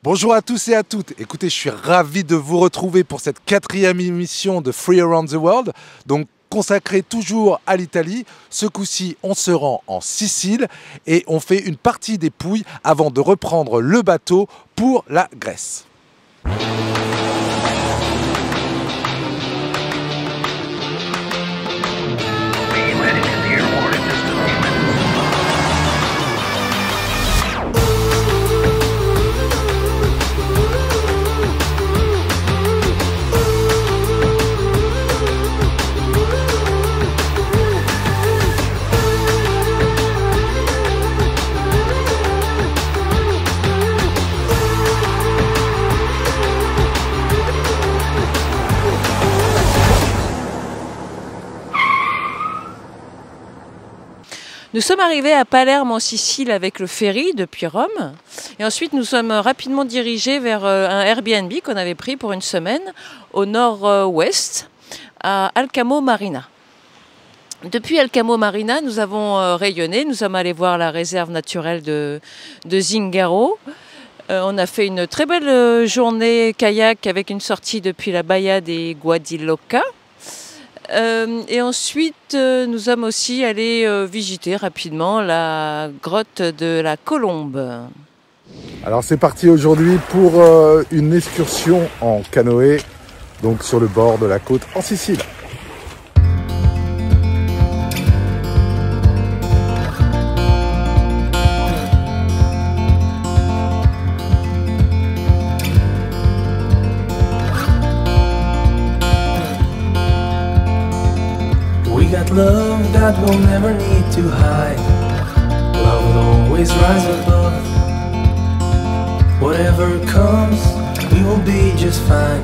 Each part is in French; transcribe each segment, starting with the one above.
Bonjour à tous et à toutes. Écoutez, je suis ravi de vous retrouver pour cette 4e émission de Free Around the World, donc consacrée toujours à l'Italie. Ce coup-ci, on se rend en Sicile et on fait une partie des Pouilles avant de reprendre le bateau pour la Grèce. Nous sommes arrivés à Palerme en Sicile avec le ferry depuis Rome et ensuite nous sommes rapidement dirigés vers un Airbnb qu'on avait pris pour une semaine au nord-ouest à Alcamo Marina. Depuis Alcamo Marina, nous avons rayonné, nous sommes allés voir la réserve naturelle de Zingaro. On a fait une très belle journée kayak avec une sortie depuis la Baia dei Guadiloca. Et ensuite, nous sommes aussi allés visiter rapidement la grotte de la Colombe. Alors c'est parti aujourd'hui pour une excursion en canoë, donc sur le bord de la côte en Sicile. Love that we'll never need to hide. Love will always rise above. Whatever comes, we will be just fine.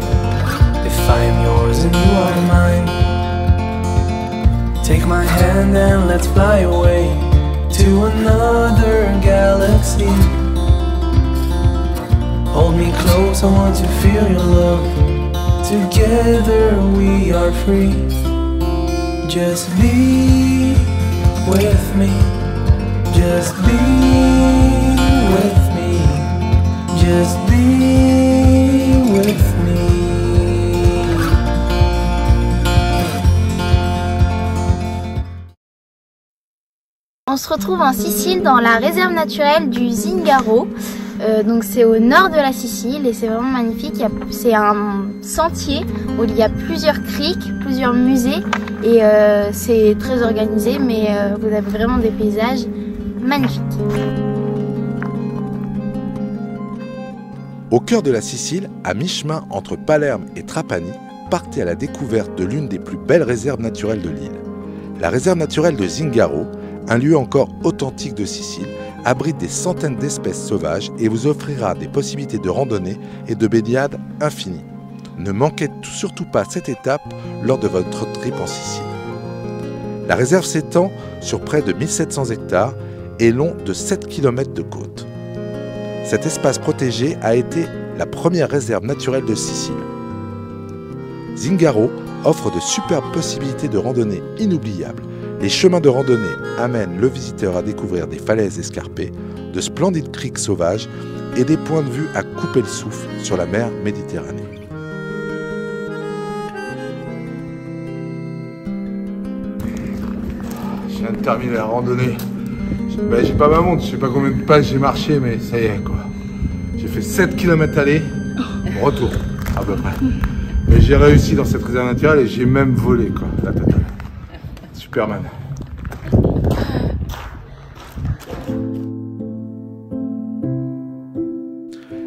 If I am yours and you are mine. Take my hand and let's fly away to another galaxy. Hold me close, I want to feel your love. Together we are free. Just be with me, just be with me, just be with me. On se retrouve en Sicile dans la réserve naturelle du Zingaro. Donc c'est au nord de la Sicile et c'est vraiment magnifique. C'est un sentier où il y a plusieurs criques, plusieurs musées et c'est très organisé, mais vous avez vraiment des paysages magnifiques. Au cœur de la Sicile, à mi-chemin entre Palerme et Trapani, partez à la découverte de l'une des plus belles réserves naturelles de l'île. La réserve naturelle de Zingaro, un lieu encore authentique de Sicile, abrite des centaines d'espèces sauvages et vous offrira des possibilités de randonnée et de baignade infinies. Ne manquez surtout pas cette étape lors de votre trip en Sicile. La réserve s'étend sur près de 1700 hectares et long de 7 km de côte. Cet espace protégé a été la première réserve naturelle de Sicile. Zingaro offre de superbes possibilités de randonnée inoubliables. Les chemins de randonnée amènent le visiteur à découvrir des falaises escarpées, de splendides criques sauvages et des points de vue à couper le souffle sur la mer Méditerranée. Je viens de terminer la randonnée. J'ai pas ma montre, je sais pas combien de pas j'ai marché, mais ça y est quoi. J'ai fait 7 km aller, retour à peu près. Mais j'ai réussi dans cette réserve naturelle et j'ai même volé quoi, la totale. Superman.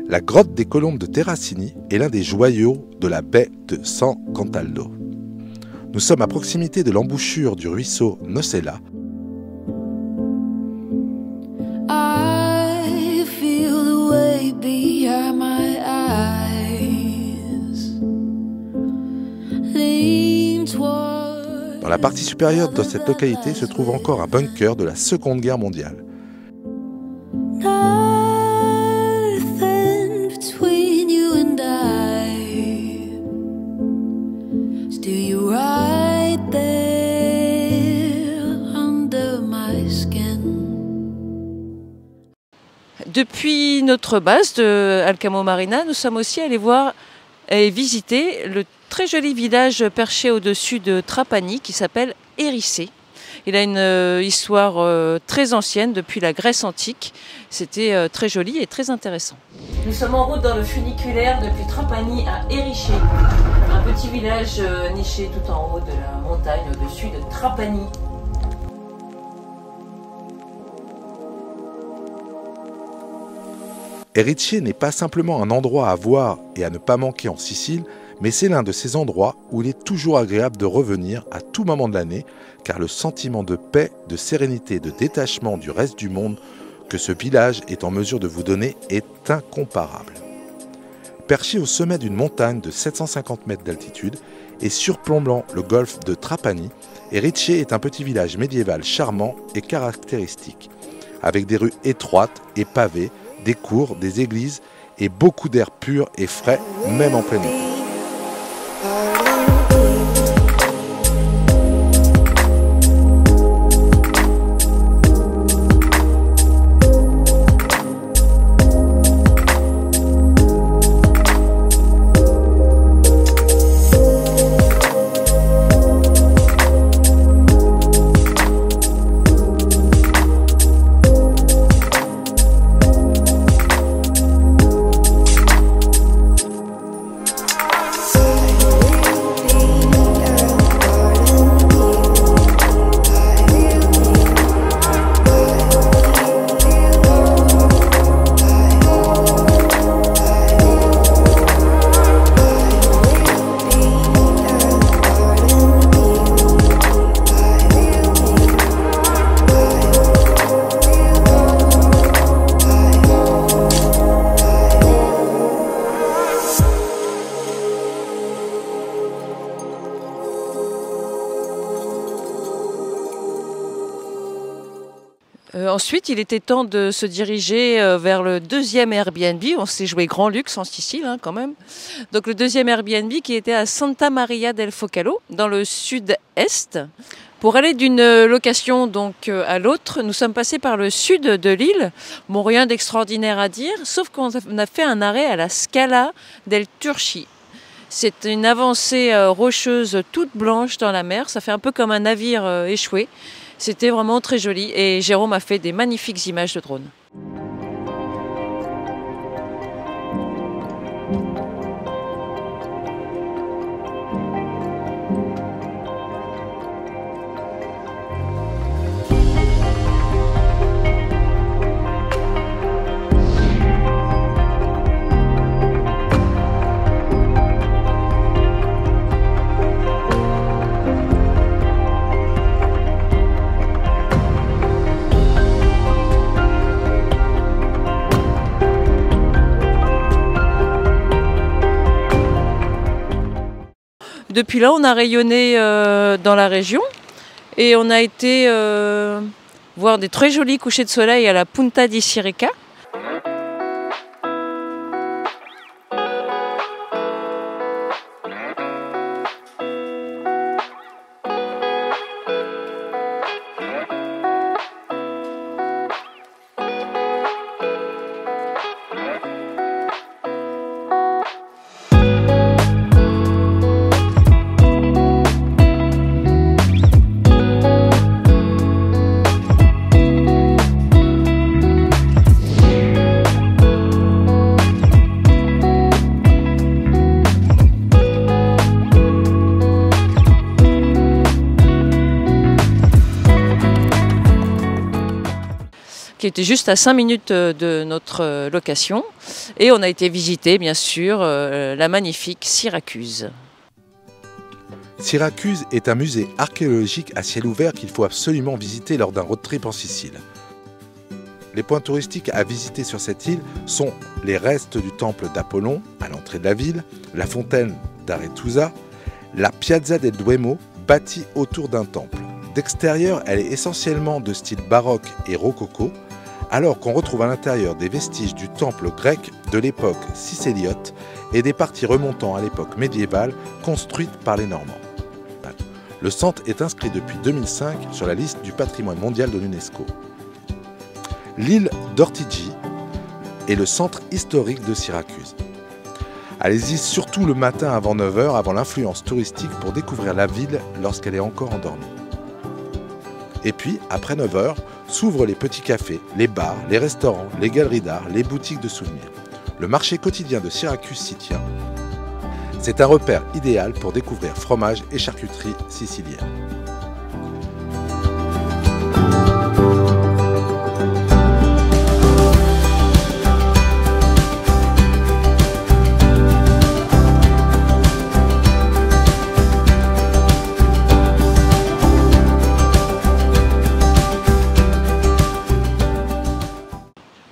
La grotte des Colombes de Terracini est l'un des joyaux de la baie de San Cataldo. Nous sommes à proximité de l'embouchure du ruisseau Nocella. I feel the way behind my eyes. Lean toward. Dans la partie supérieure de cette localité se trouve encore un bunker de la Seconde Guerre mondiale. Nothing between you and I. Still you right there under my skin. Depuis notre base de Alcamo Marina, nous sommes aussi allés voir et visiter le très joli village perché au-dessus de Trapani qui s'appelle Érissé. Il a une histoire très ancienne depuis la Grèce antique. C'était très joli et très intéressant. Nous sommes en route dans le funiculaire depuis Trapani à Érissé, un petit village niché tout en haut de la montagne au-dessus de Trapani. Érissé n'est pas simplement un endroit à voir et à ne pas manquer en Sicile, mais c'est l'un de ces endroits où il est toujours agréable de revenir à tout moment de l'année, car le sentiment de paix, de sérénité et de détachement du reste du monde que ce village est en mesure de vous donner est incomparable. Perché au sommet d'une montagne de 750 mètres d'altitude et surplombant le golfe de Trapani, Érissé est un petit village médiéval charmant et caractéristique, avec des rues étroites et pavées, des cours, des églises et beaucoup d'air pur et frais, même en plein été. Ensuite, il était temps de se diriger vers le deuxième Airbnb. On s'est joué grand luxe en Sicile quand même. Donc le deuxième Airbnb qui était à Santa Maria del Focallo, dans le sud-est. Pour aller d'une location donc à l'autre, nous sommes passés par le sud de l'île. Bon, rien d'extraordinaire à dire, sauf qu'on a fait un arrêt à la Scala del Turchi. C'est une avancée rocheuse toute blanche dans la mer. Ça fait un peu comme un navire échoué. C'était vraiment très joli et Jérôme a fait des magnifiques images de drone. Depuis là, on a rayonné dans la région et on a été voir des très jolis couchers de soleil à la Punta di Sirica. Qui était juste à 5 minutes de notre location. Et on a été visiter, bien sûr, la magnifique Syracuse. Syracuse est un musée archéologique à ciel ouvert qu'il faut absolument visiter lors d'un road trip en Sicile. Les points touristiques à visiter sur cette île sont les restes du temple d'Apollon à l'entrée de la ville, la fontaine d'Arethusa, la Piazza del Duomo bâtie autour d'un temple. D'extérieur, elle est essentiellement de style baroque et rococo, alors qu'on retrouve à l'intérieur des vestiges du temple grec de l'époque cicéliote et des parties remontant à l'époque médiévale construites par les Normands. Le centre est inscrit depuis 2005 sur la liste du patrimoine mondial de l'UNESCO. L'île d'Ortigia et le centre historique de Syracuse. Allez-y surtout le matin avant 9 h, avant l'influence touristique, pour découvrir la ville lorsqu'elle est encore endormie. Et puis, après 9 h, s'ouvrent les petits cafés, les bars, les restaurants, les galeries d'art, les boutiques de souvenirs. Le marché quotidien de Syracuse s'y tient. C'est un repère idéal pour découvrir fromage et charcuterie sicilienne.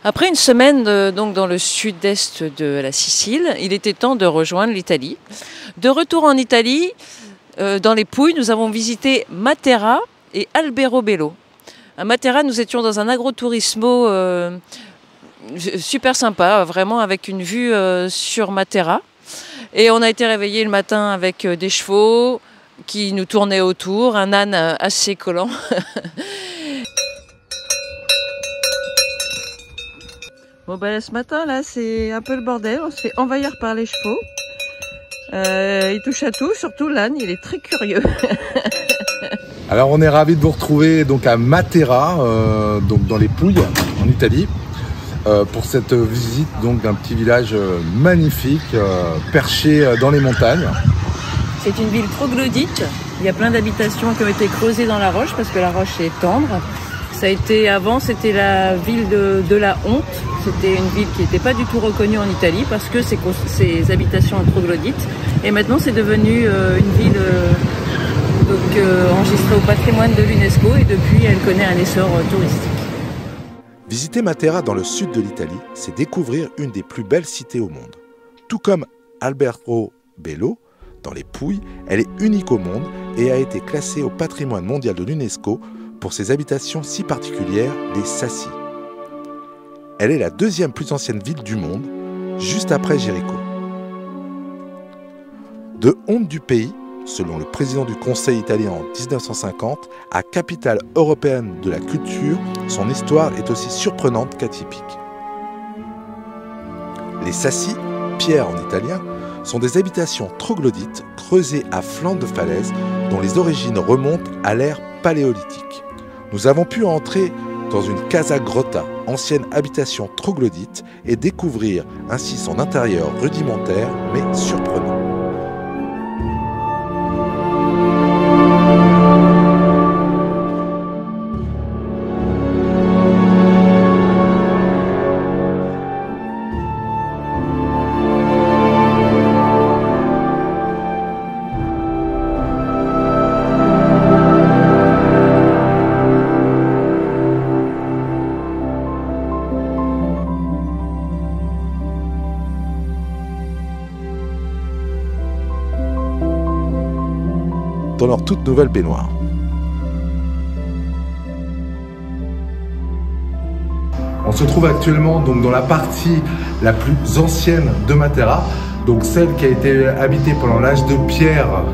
Après une semaine donc dans le sud-est de la Sicile, il était temps de rejoindre l'Italie. De retour en Italie, dans les Pouilles, nous avons visité Matera et Alberobello. À Matera, nous étions dans un agrotourismo super sympa, vraiment avec une vue sur Matera. Et on a été réveillés le matin avec des chevaux qui nous tournaient autour, un âne assez collant. Bon ben ce matin là c'est un peu le bordel, on se fait envahir par les chevaux. Il touche à tout, surtout l'âne, il est très curieux. Alors on est ravis de vous retrouver donc à Matera, donc dans les Pouilles en Italie, pour cette visite donc d'un petit village magnifique, perché dans les montagnes. C'est une ville troglodyte, il y a plein d'habitations qui ont été creusées dans la roche parce que la roche est tendre. Ça a été, avant, c'était la ville de la honte. C'était une ville qui n'était pas du tout reconnue en Italie parce que ses habitations troglodytes. Et maintenant, c'est devenu une ville enregistrée au patrimoine de l'UNESCO et depuis, elle connaît un essor touristique. Visiter Matera dans le sud de l'Italie, c'est découvrir une des plus belles cités au monde. Tout comme Alberobello, dans les Pouilles, elle est unique au monde et a été classée au patrimoine mondial de l'UNESCO pour ses habitations si particulières, les Sassi. Elle est la deuxième plus ancienne ville du monde, juste après Jéricho. De honte du pays, selon le président du Conseil italien en 1950, à capitale européenne de la culture, son histoire est aussi surprenante qu'atypique. Les Sassi, pierres en italien, sont des habitations troglodytes creusées à flanc de falaise dont les origines remontent à l'ère paléolithique. Nous avons pu entrer dans une casa grotta, ancienne habitation troglodyte, et découvrir ainsi son intérieur rudimentaire mais surprenant. Dans leur toute nouvelle baignoire. On se trouve actuellement donc dans la partie la plus ancienne de Matera, donc celle qui a été habitée pendant l'âge de pierre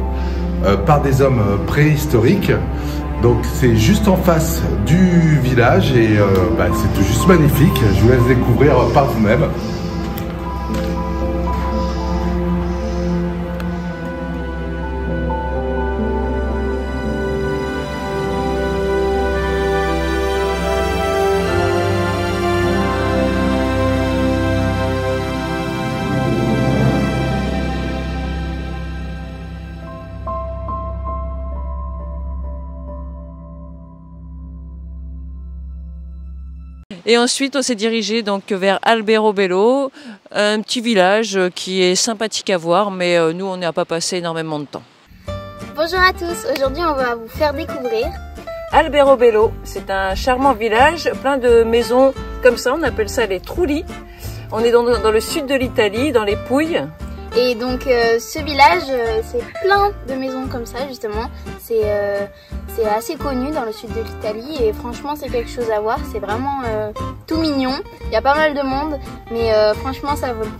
par des hommes préhistoriques. Donc c'est juste en face du village et c'est tout juste magnifique. Je vous laisse découvrir par vous-même. Et ensuite, on s'est dirigé donc vers Alberobello, un petit village qui est sympathique à voir, mais nous, on n'y a pas passé énormément de temps. Bonjour à tous, aujourd'hui on va vous faire découvrir Alberobello, c'est un charmant village, plein de maisons comme ça, on appelle ça les trulli. On est dans le sud de l'Italie, dans les Pouilles. Et donc ce village, c'est plein de maisons comme ça justement. C'est assez connu dans le sud de l'Italie et franchement c'est quelque chose à voir. C'est vraiment tout mignon. Il y a pas mal de monde, mais franchement ça vaut le coup.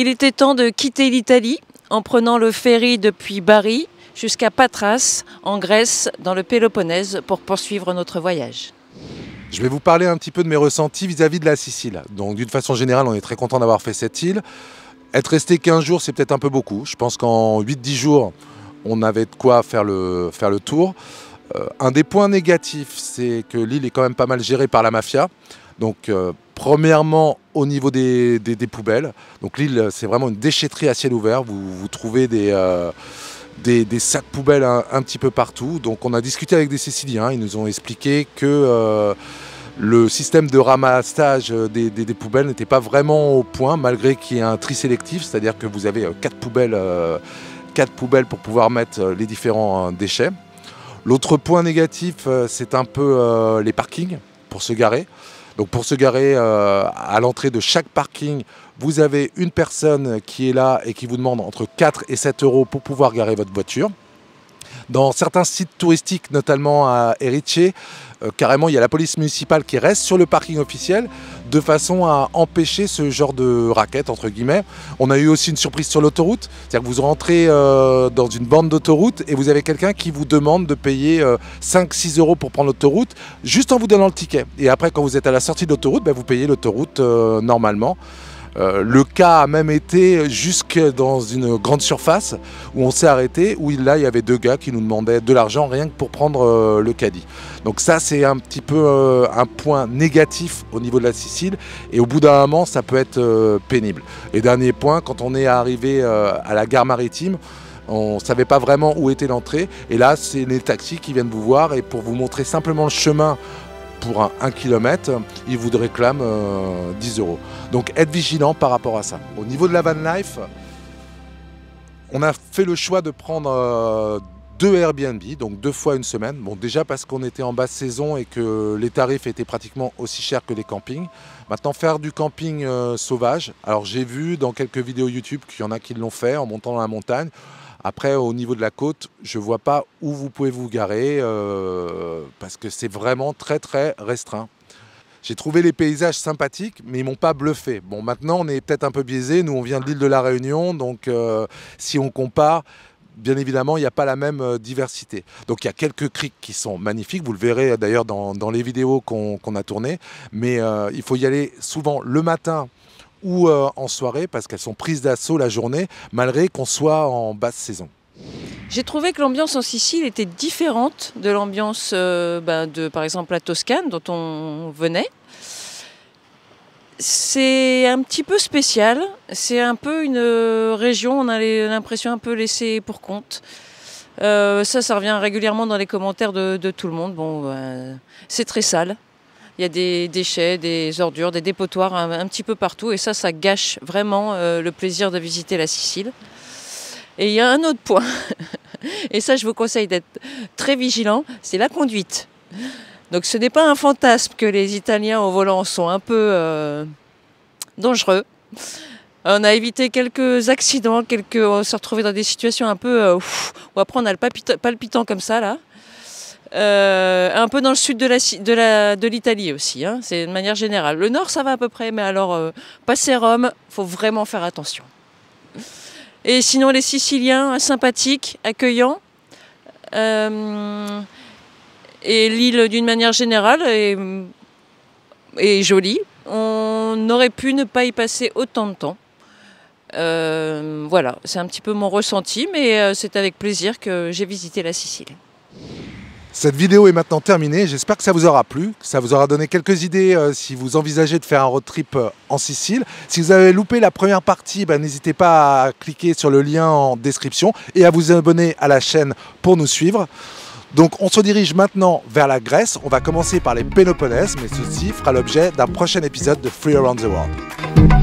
il était temps de quitter l'Italie en prenant le ferry depuis Bari jusqu'à Patras, en Grèce, dans le Péloponnèse, pour poursuivre notre voyage. Je vais vous parler un petit peu de mes ressentis vis-à-vis de la Sicile. Donc d'une façon générale, on est très content d'avoir fait cette île. Être resté 15 jours, c'est peut-être un peu beaucoup. Je pense qu'en 8-10 jours, on avait de quoi faire le tour. Un des points négatifs, c'est que l'île est quand même pas mal gérée par la mafia. Donc premièrement, au niveau des poubelles. Donc l'île, c'est vraiment une déchetterie à ciel ouvert. Vous trouvez des sacs poubelles un petit peu partout. Donc on a discuté avec des Siciliens, ils nous ont expliqué que le système de ramassage des poubelles n'était pas vraiment au point, malgré qu'il y ait un tri sélectif, c'est-à-dire que vous avez 4 poubelles pour pouvoir mettre les différents déchets. L'autre point négatif, c'est un peu les parkings pour se garer. Donc pour se garer à l'entrée de chaque parking, vous avez une personne qui est là et qui vous demande entre 4 et 7 euros pour pouvoir garer votre voiture. Dans certains sites touristiques, notamment à Erice, carrément il y a la police municipale qui reste sur le parking officiel de façon à empêcher ce genre de racket, entre guillemets. On a eu aussi une surprise sur l'autoroute, c'est-à-dire que vous rentrez dans une bande d'autoroute et vous avez quelqu'un qui vous demande de payer 5-6 euros pour prendre l'autoroute, juste en vous donnant le ticket. Et après, quand vous êtes à la sortie de l'autoroute, vous payez l'autoroute normalement. Le cas a même été jusque dans une grande surface où on s'est arrêté, où là il y avait 2 gars qui nous demandaient de l'argent rien que pour prendre le caddie. Donc ça c'est un petit peu un point négatif au niveau de la Sicile et au bout d'un moment ça peut être pénible. Et dernier point, quand on est arrivé à la gare maritime, on ne savait pas vraiment où était l'entrée et là c'est les taxis qui viennent vous voir et pour vous montrer simplement le chemin pour 1 km, ils vous réclament 10 euros. Donc être vigilant par rapport à ça. Au niveau de la van life, on a fait le choix de prendre 2 Airbnb, donc 2 fois une semaine. Bon, déjà parce qu'on était en basse saison et que les tarifs étaient pratiquement aussi chers que les campings. Maintenant, faire du camping sauvage. Alors j'ai vu dans quelques vidéos YouTube qu'il y en a qui l'ont fait en montant dans la montagne. Après, au niveau de la côte, je ne vois pas où vous pouvez vous garer parce que c'est vraiment très très restreint. J'ai trouvé les paysages sympathiques, mais ils ne m'ont pas bluffé. Bon, maintenant, on est peut-être un peu biaisé. Nous, on vient de l'île de la Réunion, donc si on compare, bien évidemment, il n'y a pas la même diversité. Donc, il y a quelques criques qui sont magnifiques. Vous le verrez d'ailleurs dans les vidéos qu'on a tournées. Mais il faut y aller souvent le matin ou en soirée parce qu'elles sont prises d'assaut la journée malgré qu'on soit en basse saison. J'ai trouvé que l'ambiance en Sicile était différente de l'ambiance de par exemple la Toscane dont on venait. C'est un petit peu spécial, c'est un peu une région, on a l'impression un peu laissée pour compte. Ça revient régulièrement dans les commentaires de tout le monde. Bon, c'est très sale. Il y a des déchets, des ordures, des dépotoirs un petit peu partout et ça gâche vraiment le plaisir de visiter la Sicile. Et il y a un autre point, et ça je vous conseille d'être très vigilant, c'est la conduite. Donc ce n'est pas un fantasme que les Italiens au volant sont un peu dangereux. On a évité quelques accidents, on s'est retrouvé dans des situations un peu où après on a le palpitant comme ça là. Un peu dans le sud de l'Italie aussi, hein, c'est de manière générale. Le nord ça va à peu près, mais alors passer Rome, il faut vraiment faire attention. Et sinon les Siciliens, sympathiques, accueillants, et l'île d'une manière générale est jolie. On aurait pu ne pas y passer autant de temps. Voilà, c'est un petit peu mon ressenti, mais c'est avec plaisir que j'ai visité la Sicile. Cette vidéo est maintenant terminée, j'espère que ça vous aura plu, que ça vous aura donné quelques idées si vous envisagez de faire un road trip en Sicile. Si vous avez loupé la première partie, n'hésitez pas à cliquer sur le lien en description et à vous abonner à la chaîne pour nous suivre. Donc on se dirige maintenant vers la Grèce, on va commencer par les Péloponnèses, mais ceci fera l'objet d'un prochain épisode de Free Around the World.